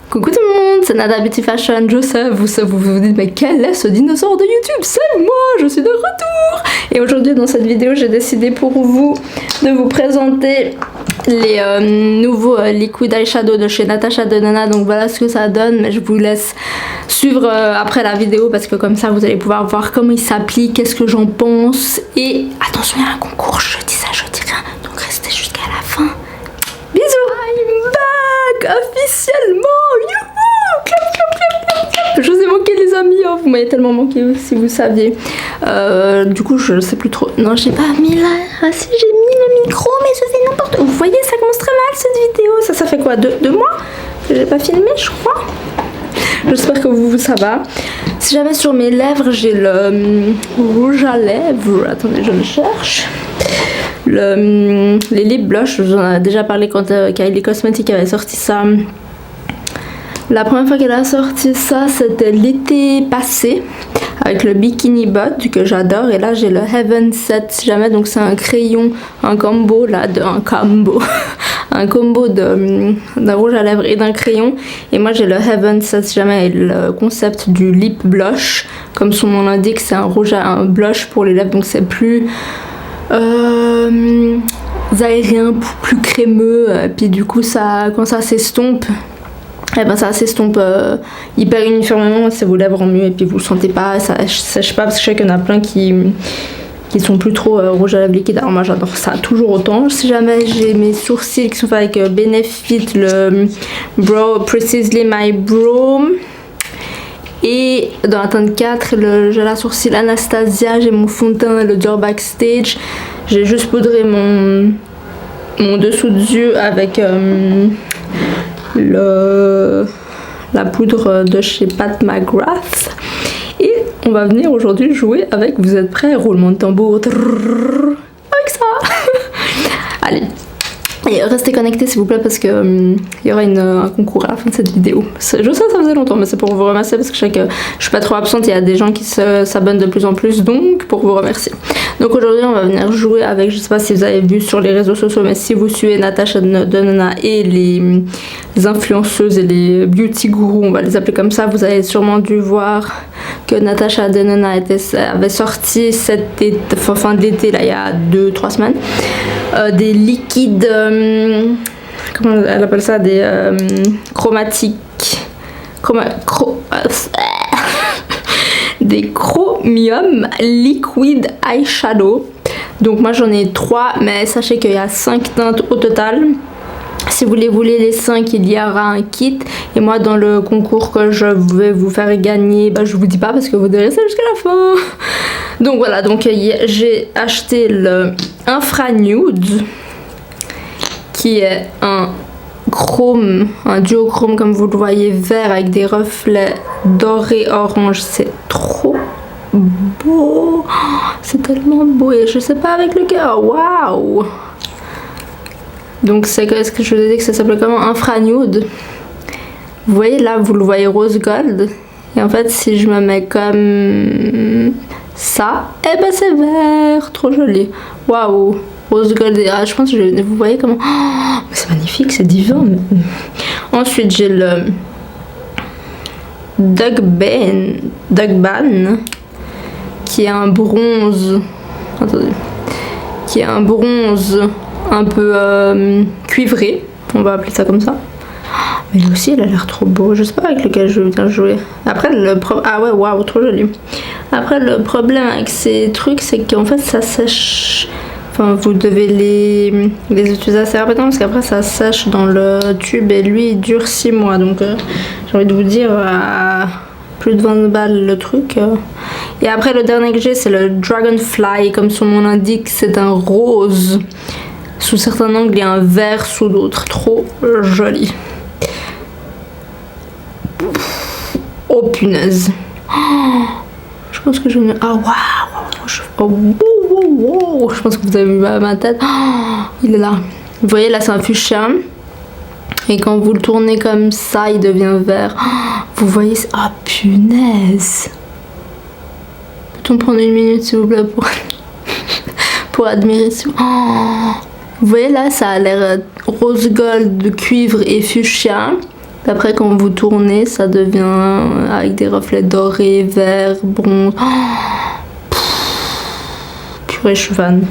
Coucou tout le monde, c'est Nada Beauty Fashion. Je sais, vous vous dites mais quel est ce dinosaure de YouTube? C'est moi, je suis de retour. Et aujourd'hui dans cette vidéo j'ai décidé pour vous de vous présenter les nouveaux liquid eyeshadow de chez Natasha Denona. Donc voilà ce que ça donne, mais je vous laisse suivre après la vidéo parce que comme ça vous allez pouvoir voir comment ils s'appliquent, qu'est-ce que j'en pense. Et attention, il y a un concours, je dis ça, je dis rien, donc restez jusqu'à la fin. Bisous. I'm back officiellement. Youhou, clap, clap, clap, clap, clap. Je vous ai manqué les amis, oh, vous m'avez tellement manqué si vous saviez. Du coup je sais plus trop. Non, j'ai pas mis là. Ah si, j'ai mis le micro, mais je fais n'importe quoi. Vous voyez, ça commence très mal cette vidéo. Ça fait quoi, deux mois que j'ai pas filmé, je crois. J'espère que vous ça va. Si jamais sur mes lèvres j'ai le rouge à lèvres. Attendez, je le cherche. Les lip blush, j'en ai déjà parlé quand Kylie Cosmetics avait sorti ça. La première fois qu'elle a sorti ça, c'était l'été passé avec le Bikini Bud que j'adore. Et là j'ai le Heaven Set si jamais, donc c'est un crayon, un combo là, un combo d'un rouge à lèvres et d'un crayon. Et moi j'ai le Heaven Set si jamais, et le concept du lip blush, comme son nom l'indique, c'est un blush pour les lèvres, donc c'est plus aérien, plus crémeux, puis du coup ça, quand ça s'estompe, et ben ça s'estompe hyper uniformément, c'est vos lèvres en mieux, et puis vous le sentez pas, ça sèche pas, parce que je sais qu'il y en a plein qui sont plus trop rouge à lèvres liquide. Alors moi j'adore ça toujours autant. Si jamais j'ai mes sourcils qui sont faits avec Benefit, le Brow Precisely My Brow, et dans la teinte 4, le gel à sourcils Anastasia, j'ai mon fond de teint, le Dior Backstage. J'ai juste poudré mon dessous de yeux avec la poudre de chez Pat McGrath. Et on va venir aujourd'hui jouer avec, vous êtes prêts? Roulement de tambour. Avec ça. Allez. Et restez connectés s'il vous plaît parce que il y aura un concours à la fin de cette vidéo. Je sais, ça faisait longtemps, mais c'est pour vous remercier parce que je sais que je suis pas trop absente. Il y a des gens qui s'abonnent de plus en plus, donc pour vous remercier. Donc aujourd'hui on va venir jouer avec, je sais pas si vous avez vu sur les réseaux sociaux, mais si vous suivez Natasha Denona et les influenceuses et les beauty gourous, on va les appeler comme ça, vous avez sûrement dû voir que Natasha Denona avait sorti fin de l'été, là il y a 2-3 semaines, des liquides, comment elle appelle ça, des chromatiques, des chromium liquid eyeshadow. Donc moi j'en ai 3, mais sachez qu'il y a 5 teintes au total. Si vous les voulez les 5, il y aura un kit. Et moi dans le concours que je vais vous faire gagner, je vous dis pas parce que vous devez rester jusqu'à la fin. Donc voilà, donc j'ai acheté le Infra Nude, qui est un chrome, un duochrome comme vous le voyez, vert avec des reflets dorés orange. C'est trop beau, c'est tellement beau, et je sais pas avec lequel. Waouh! Donc c'est ce que je vous ai dit, que ça s'appelle comment? Infra Nude. Vous voyez là, vous le voyez rose gold, et en fait si je me mets comme ça, et ben c'est vert, trop joli. Waouh! Rose gold, je pense que vous voyez comment. Oh, c'est magnifique, c'est divin. Ensuite j'ai le Dug Ban, qui est un bronze. Attendez. Qui est un bronze un peu cuivré, on va appeler ça comme ça. Mais lui aussi il a l'air trop beau, je sais pas avec lequel je vais bien jouer. Après ah ouais, waouh, trop joli. Après le problème avec ces trucs, c'est qu'en fait ça sèche. Enfin, vous devez les utiliser assez rapidement parce qu'après ça sèche dans le tube, et lui il dure 6 mois. Donc j'ai envie de vous dire, à plus de 20 balles le truc. Et après le dernier que j'ai, c'est le Dragonfly, comme son nom l'indique, c'est un rose sous certains angles et un vert sous d'autres. Trop joli. Oh punaise. Oh, je pense que je me... Ah waouh. Oh, je pense que vous avez vu ma tête. Oh, il est là. Vous voyez là, c'est un fuchsia. Et quand vous le tournez comme ça, il devient vert. Oh, vous voyez... Ah punaise. Peut-on prendre une minute s'il vous plaît pour admirer ça? Oh, vous voyez là, ça a l'air rose gold, cuivre et fuchsia. Après, quand vous tournez, ça devient avec des reflets dorés, verts, bronze. Oh, purée, je suis fan.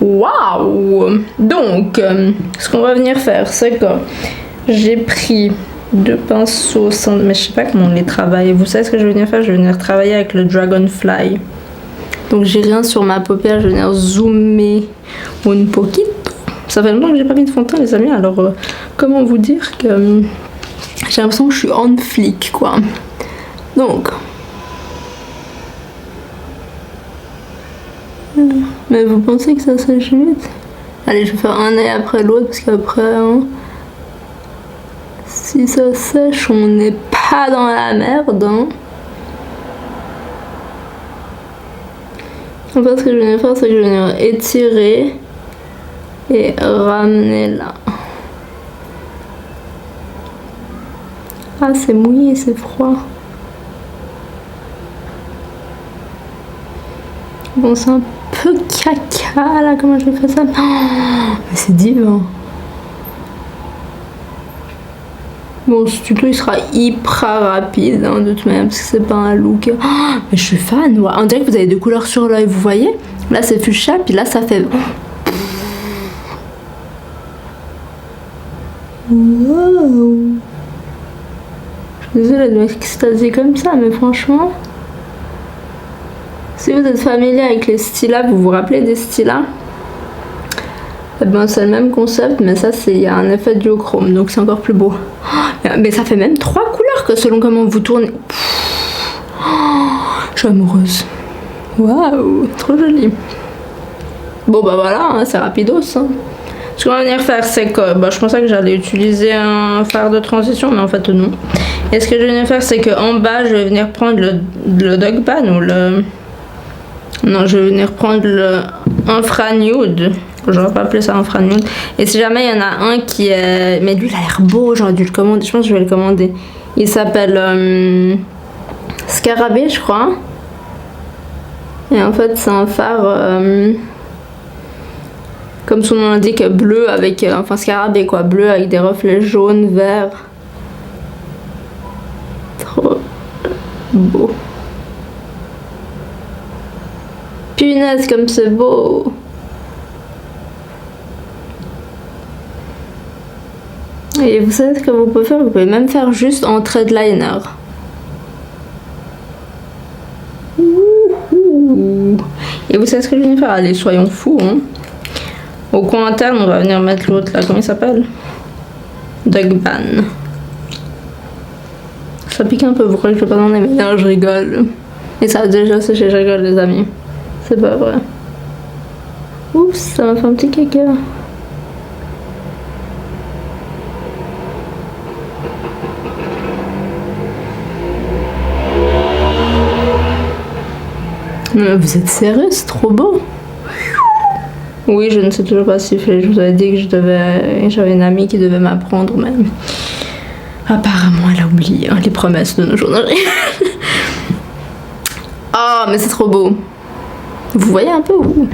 Waouh! Donc, ce qu'on va venir faire, c'est que j'ai pris 2 pinceaux, mais je sais pas comment on les travaille. Vous savez ce que je vais venir faire? Je vais venir travailler avec le Dragonfly. Donc, j'ai rien sur ma paupière, je vais venir zoomer un poquito. Ça fait longtemps que j'ai pas mis de fond de teint, les amis, alors comment vous dire que j'ai l'impression que je suis on flic, quoi. Donc. Mais vous pensez que ça sèche vite? Allez, je vais faire un œil après l'autre, parce qu'après, hein, si ça sèche, on n'est pas dans la merde, hein. En fait, ce que je vais faire, c'est que je vais venir étirer et ramener là. Ah, c'est mouillé, c'est froid. Bon, c'est un peu caca là, comment je vais faire ça? Oh, mais c'est divin. Bon, ce tuto il sera hyper rapide hein, de toute manière parce que c'est pas un look. Oh, mais je suis fan, ouais. On dirait que vous avez 2 couleurs sur l'œil, vous voyez? Là c'est fuchsia, puis là ça fait. Wow. Je suis désolée de m'extasier comme ça, mais franchement. Si vous êtes familier avec les stylas, vous vous rappelez des stylas? Eh ben, c'est le même concept, mais ça, il y a un effet duochrome, donc c'est encore plus beau. Oh, mais ça fait même 3 couleurs que selon comment vous tournez. Oh, je suis amoureuse. Waouh, trop joli. Bon, bah voilà, hein, c'est rapidos. Hein. Ce qu'on va venir faire, c'est que bah, je pensais que j'allais utiliser un fard de transition, mais en fait, non. Et ce que je vais venir faire, c'est qu'en bas, je vais venir prendre le Dog Pan ou le. Non, je vais venir prendre le Infra Nude. J'aurais pas appelé ça Infra Nude. Et si jamais il y en a un qui est. Mais lui, il a l'air beau, j'aurais dû le commander. Je pense que je vais le commander. Il s'appelle Scarabée, je crois. Et en fait, c'est un phare. Comme son nom l'indique, bleu avec. Enfin, Scarabée quoi. Bleu avec des reflets jaunes, verts. Trop beau. Punaise, comme c'est beau! Et vous savez ce que vous pouvez faire? Vous pouvez même faire juste en trait de liner. Et vous savez ce que je viens de faire? Allez, soyons fous. Hein. Au coin interne, on va venir mettre l'autre là. Comment il s'appelle? Dog Pan. Ça pique un peu, vous croyez que je vais pas en aimer? Non, je rigole. Et ça a déjà séché, je rigole, les amis. C'est pas vrai. Oups, ça m'a fait un petit caca. Mais vous êtes sérieux, c'est trop beau. Oui, je ne sais toujours pas siffler. Je vous avais dit que j'avais une amie qui devait m'apprendre, mais apparemment elle a oublié hein, les promesses de nos journaliers. Ah, mais c'est trop beau. Vous voyez un peu où?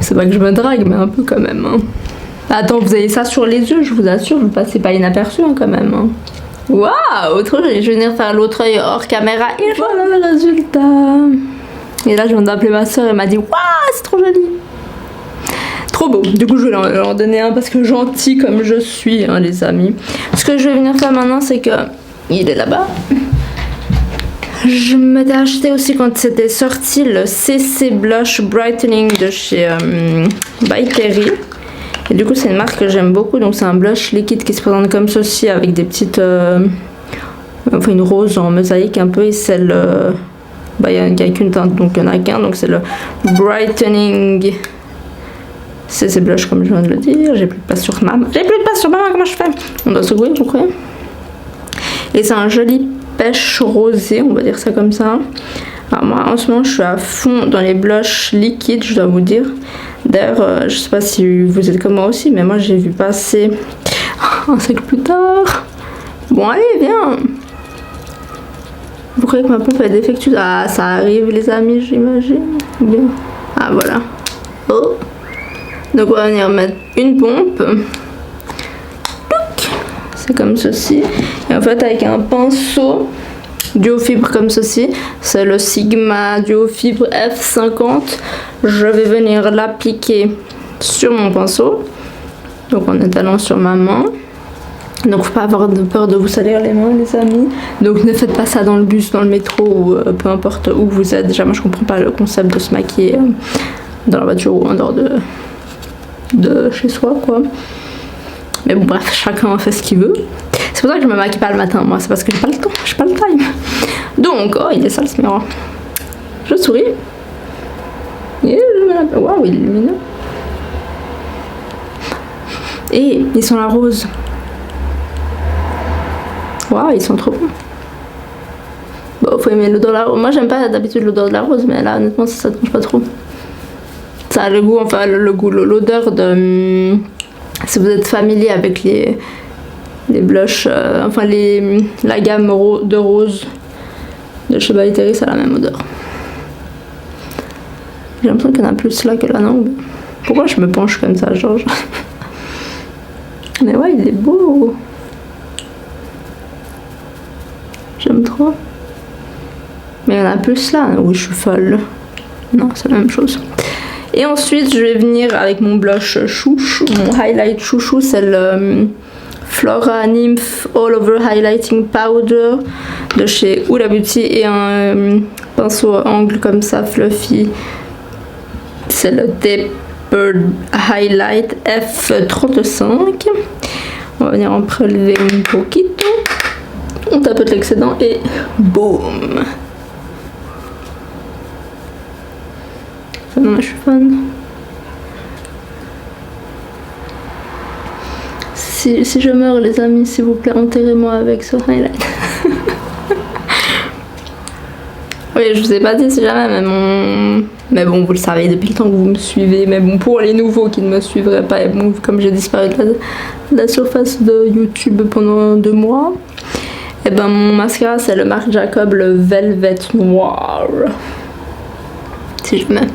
C'est pas que je me drague, mais un peu quand même. Hein. Attends, vous avez ça sur les yeux, je vous assure, vous passez pas inaperçu hein, quand même. Hein. Waouh, trop joli. Je vais venir faire l'autre œil hors caméra et voilà le résultat. Et là, je viens d'appeler ma soeur et elle m'a dit waouh, c'est trop joli. Trop beau. Du coup, je vais leur donner un parce que gentil comme je suis, hein, les amis. Ce que je vais venir faire maintenant, c'est que il est là-bas. Je m'étais acheté aussi quand c'était sorti le CC Blush Brightening de chez By Terry. Et du coup, c'est une marque que j'aime beaucoup. Donc, c'est un blush liquide qui se présente comme ceci avec des petites. Enfin, une rose en mosaïque un peu. Et c'est le. Bah, il n'y a qu'une teinte, donc il n'y en a qu'un. Donc, c'est le Brightening CC Blush, comme je viens de le dire. J'ai plus de place sur maman. Comment je fais? On doit secouer, vous croyez? Et c'est un joli pêche rosé, on va dire ça comme ça. Alors moi en ce moment je suis à fond dans les blushs liquides, je dois vous dire. D'ailleurs je sais pas si vous êtes comme moi aussi, mais moi j'ai vu passer un siècle plus tard. Bon allez viens. Vous croyez que ma pompe est défectueuse? Ah ça arrive les amis, j'imagine. Bien. Ah voilà. Oh. Donc on va venir mettre une pompe. C'est comme ceci. Et en fait avec un pinceau duo fibre comme ceci, c'est le Sigma duo fibre F50, je vais venir l'appliquer sur mon pinceau, donc en étalant sur ma main. Donc faut pas avoir peur de vous salir les mains les amis, donc ne faites pas ça dans le bus, dans le métro ou peu importe où vous êtes. Déjà moi je comprends pas le concept de se maquiller dans la voiture ou en dehors de chez soi quoi. Mais bon bref, chacun fait ce qu'il veut. C'est pour ça que je me maquille pas le matin moi, c'est parce que j'ai pas le temps, j'ai pas le time. Donc, oh il est sale ce miroir. Je souris. Waouh il est lumineux. Et ils sont la rose. Waouh ils sont trop bons. Bon faut aimer l'odeur de la rose. Moi j'aime pas d'habitude l'odeur de la rose, mais là honnêtement ça ne change pas trop. Ça a le goût, enfin le goût, l'odeur de... Si vous êtes familier avec les blushs, enfin la gamme de rose de chez By Terry, ça a la même odeur. J'ai l'impression qu'il y en a plus là que là, non? Pourquoi je me penche comme ça, Georges? Mais ouais, il est beau. J'aime trop. Mais il y en a plus là. Oui, je suis folle. Non, c'est la même chose. Et ensuite, je vais venir avec mon blush chouchou, mon highlight chouchou, c'est le Flora Nymph All Over Highlighting Powder de chez Huda Beauty et un pinceau à angle comme ça, fluffy. C'est le Tapered Highlight F35. On va venir en prélever un poquito. On tapote l'excédent et boum. Non, je suis fan. Si je meurs, les amis, s'il vous plaît, enterrez-moi avec ce highlight. Oui, je vous ai pas dit si jamais, mais bon, vous le savez depuis le temps que vous me suivez. Mais bon, pour les nouveaux qui ne me suivraient pas, et bon, comme j'ai disparu de la surface de YouTube pendant 2 mois, et ben mon mascara, c'est le Marc Jacob, le Velvet Noir. Si je mets.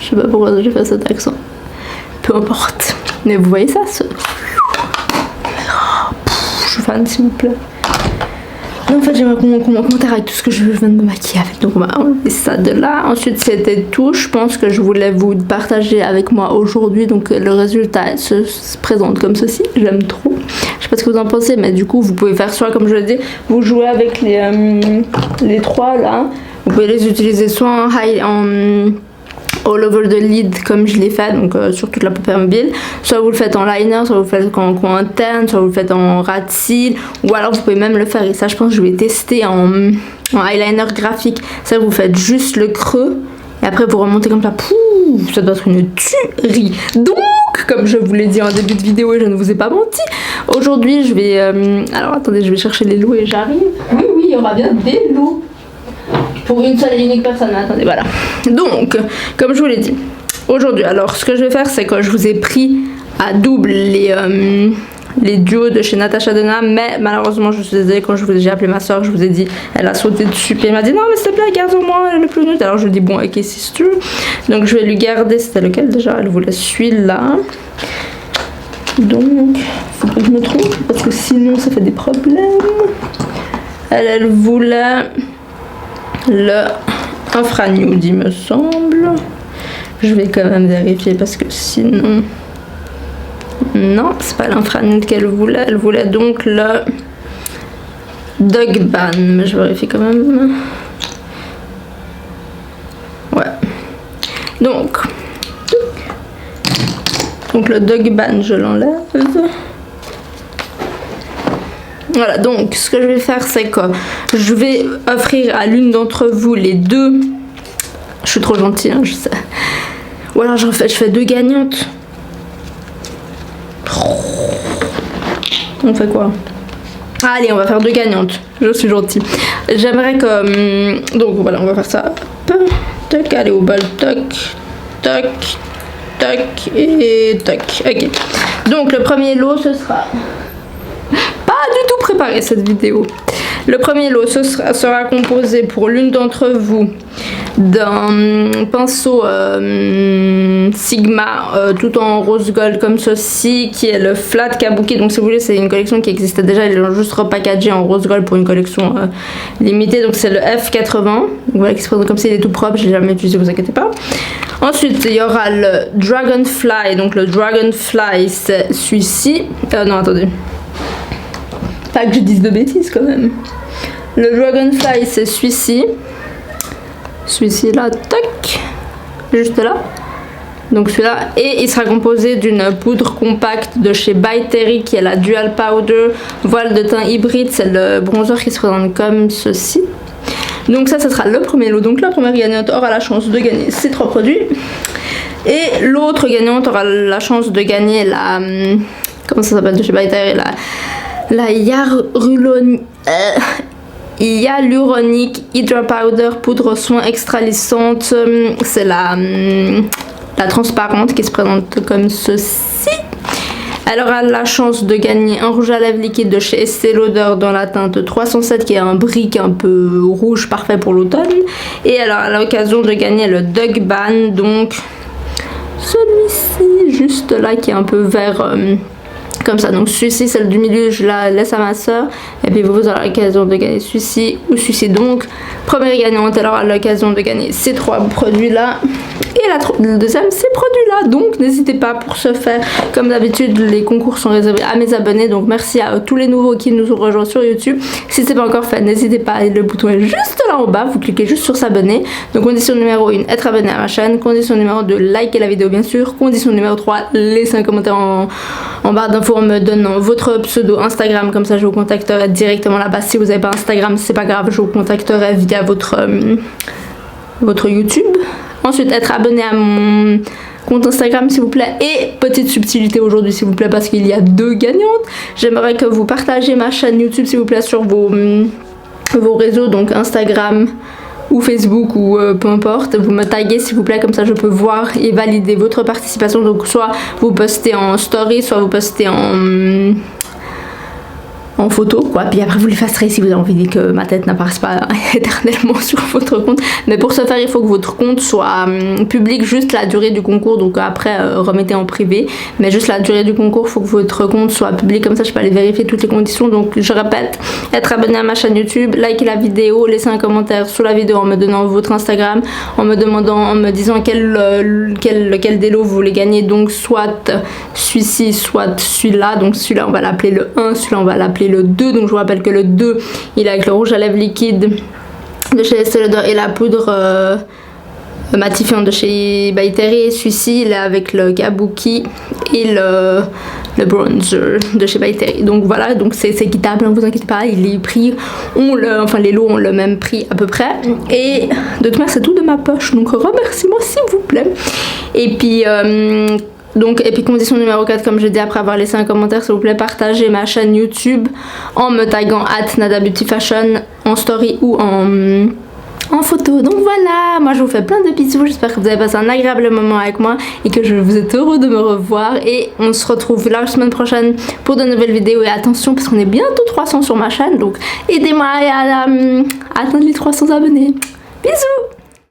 Je sais pas pourquoi j'ai fait cet accent. Peu importe. Mais vous voyez ça, je suis fan s'il vous plaît. En fait j'aimerais qu'on commentaire avec tout ce que je viens de me maquiller avec. Donc on va enlever ça de là. Ensuite c'était tout. Je pense que je voulais vous partager avec moi aujourd'hui. Donc le résultat se présente comme ceci. J'aime trop. Je sais pas ce que vous en pensez. Mais du coup vous pouvez faire soit comme je l'ai dit. Vous jouez avec les 3 là. Vous pouvez les utiliser soit en all over the lid comme je l'ai fait, donc sur toute la paupière mobile, soit vous le faites en liner, soit vous le faites en coin interne, soit vous le faites en ras de cils, ou alors vous pouvez même le faire, et ça je pense que je vais tester en eyeliner graphique. Ça vous faites juste le creux et après vous remontez comme ça. Pouh, ça doit être une tuerie. Donc comme je vous l'ai dit en début de vidéo et je ne vous ai pas menti, aujourd'hui je vais alors attendez, je vais chercher les lots et j'arrive. Oui il y aura bien des lots pour une seule et unique personne. Attendez, voilà. Donc, comme je vous l'ai dit, aujourd'hui, alors ce que je vais faire, c'est que je vous ai pris à double les duos de chez Natasha Denona, mais malheureusement, je suis désolée, quand j'ai appelé ma soeur, je vous ai dit, elle a sauté dessus, puis elle m'a dit non, mais s'il te plaît, garde au moins le plus nul. Alors je lui ai dit bon, ok, sister. Donc je vais lui garder, c'était lequel déjà? Elle voulait celui-là. Donc, faut pas que je me trompe, parce que sinon ça fait des problèmes. Elle voulait le Infra Nude, il me semble. Je vais quand même vérifier parce que sinon... Non, c'est pas l'Infra Nude qu'elle voulait. Elle voulait donc le Dog Ban. Mais je vérifie quand même. Ouais. Donc le Dog Ban, je l'enlève. Voilà, donc ce que je vais faire, c'est que je vais offrir à l'une d'entre vous les 2. Je suis trop gentille, hein, je sais. Ou alors je fais 2 gagnantes. On fait quoi? Allez, on va faire 2 gagnantes. Je suis gentille. J'aimerais que... donc voilà, on va faire ça. Tac, allez au bal. Tac, tac, tac et tac. Ok. Donc le premier lot, ce sera... Pas du tout préparé cette vidéo. Le premier lot sera composé pour l'une d'entre vous d'un pinceau Sigma tout en rose gold comme ceci, qui est le Flat Kabuki. Donc si vous voulez, c'est une collection qui existait déjà, ils l'ont juste repackagé en rose gold pour une collection limitée. Donc c'est le F80, donc voilà, qui se présente comme ça, il est tout propre, je l'ai jamais utilisé, vous inquiétez pas. Ensuite il y aura le Dragonfly. Donc le Dragonfly c'est celui-ci, non attendez, pas que je dise de bêtises quand même. Le Dragonfly c'est celui-ci là, tac, juste là. Donc celui-là, et il sera composé d'une poudre compacte de chez By Terry qui est la Dual Powder Voile de teint hybride. C'est le bronzer qui se présente comme ceci. Donc ça sera le premier lot. Donc la première gagnante aura la chance de gagner ces 3 produits. Et l'autre gagnante aura la chance de gagner la... comment ça s'appelle de chez By Terry, la Hyaluronic Hydra Powder poudre soin extra lissante. C'est la transparente qui se présente comme ceci. Elle aura la chance de gagner un rouge à lèvres liquide de chez Estée Lauder dans la teinte 307 qui est un brick un peu rouge parfait pour l'automne. Et elle aura l'occasion de gagner le Dug Ban, donc celui-ci juste là qui est un peu vert comme ça. Donc celui-ci, celle du milieu, je la laisse à ma soeur. Et puis vous aurez l'occasion de gagner celui-ci ou celui-ci. Donc première gagnante, elle aura l'occasion de gagner ces 3 produits là. Et la deuxième, ces produits-là. Donc n'hésitez pas, pour ce faire, comme d'habitude, les concours sont réservés à mes abonnés. Donc merci à tous les nouveaux qui nous ont rejoints sur YouTube. Si ce n'est pas encore fait, n'hésitez pas, le bouton est juste là en bas. Vous cliquez juste sur s'abonner. Donc condition numéro 1, être abonné à ma chaîne. Condition numéro 2, liker la vidéo bien sûr. Condition numéro 3, laissez un commentaire en barre d'infos en me donnant votre pseudo Instagram. Comme ça, je vous contacterai directement là-bas. Si vous n'avez pas Instagram, c'est pas grave, je vous contacterai via votre YouTube. Ensuite, être abonné à mon compte Instagram s'il vous plaît. Et petite subtilité aujourd'hui s'il vous plaît, parce qu'il y a 2 gagnantes. J'aimerais que vous partagez ma chaîne YouTube s'il vous plaît sur vos réseaux, donc Instagram ou Facebook ou peu importe. Vous me taguez s'il vous plaît, comme ça je peux voir et valider votre participation. Donc soit vous postez en story, soit vous postez en photo quoi, puis après vous l'effacerez si vous avez envie que ma tête n'apparaisse pas éternellement sur votre compte. Mais pour ce faire, il faut que votre compte soit public, juste la durée du concours. Donc après remettez en privé, mais juste la durée du concours, il faut que votre compte soit public, comme ça je peux aller vérifier toutes les conditions. Donc je répète, être abonné à ma chaîne YouTube, liker la vidéo, laisser un commentaire sous la vidéo en me donnant votre Instagram, en me disant lequel des lots vous voulez gagner. Donc soit celui-ci, soit celui-là. Donc celui-là on va l'appeler le 1, celui-là on va l'appeler le 2. Donc je vous rappelle que le 2 il est avec le rouge à lèvres liquide de chez Estée Lauder et la poudre matifiante de chez By Terry. Celui-ci il est avec le Kabuki et le bronzer de chez By Terry. Donc voilà, donc c'est équitable, ne vous inquiétez pas, les prix enfin les lots ont le même prix à peu près. Et de toute manière c'est tout de ma poche, donc remerciez-moi s'il vous plaît. Et puis condition numéro 4, comme je dis après avoir laissé un commentaire, s'il vous plaît, partagez ma chaîne YouTube en me taguant @nadabeautyfashion en story ou en photo. Donc voilà, moi je vous fais plein de bisous, j'espère que vous avez passé un agréable moment avec moi et que vous êtes heureux de me revoir. Et on se retrouve la semaine prochaine pour de nouvelles vidéos. Et attention, parce qu'on est bientôt 300 sur ma chaîne, donc aidez-moi à atteindre les 300 abonnés. Bisous.